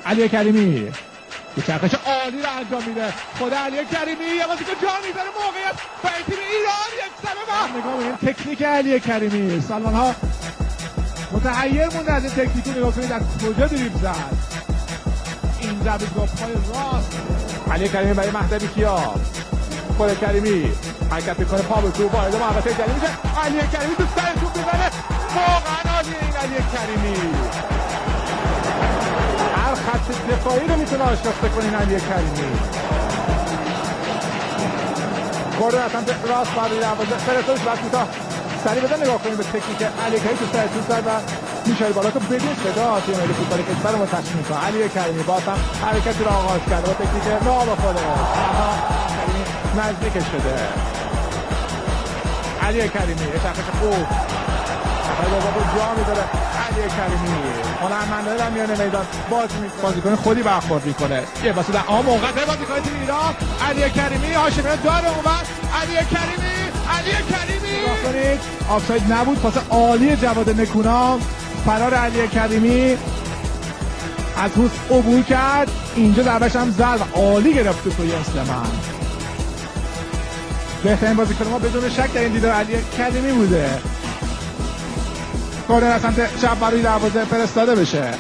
علی کریمی یه چرخش عالی رو انجام میده. خود علی کریمی یه بازیکن جا میذاره موقعیت برای تیم ایران. یک ضربه نگاه به این تکنیک علی کریمی. سلمان ها متحیر مونده از این تکنیک رو. نگاه کنید از کجا دریبل زد. این ضربه با پای راست علی کریمی برای مهدوی کیا. خود کریمی حرکت میکنه پا به تو وارد محوطه جریمه میشه. علی کریمی تو سر توپ میزنه. واقعا عالیه این علی کریمی. هر خط دفاعی رو میتونه آشفته کنه این علی کریمی. گورد از سمت راست برای دروازه فرستادش بعد کوتاه سریع بزن. نگاه کنیم به تکنیک علی کریمی تو سر توپ زد و میشه بالا تو بدون صدا تیم ملی فوتبال کشور رو تشکیل میکنه. علی کریمی باز هم حرکتی رو آغاز کرده با تکنیک ناب خودش. نزدیکش شده علی کریمی. یه چرخش خوب بابا جا میداره علی کریمی. هنرمنده در میان میدان بازیکن خودی برخورد میکنه. یه واسه در موقع بازیکن تیم ایران علی کریمی هاشمی داره اونور. علی کریمی نگاه کنید آفساید نبود. پاس عالی جواد نکونام. فرار علی کریمی از حوض عبور کرد. اینجا ضربه‌ش هم زد و عالی گرفت توی اسلمان. بهترین بازیکن ما بدون شک در این دیدار علی کریمی بوده. کورنر از سمت چپ برای دروازه فرستاده بشه.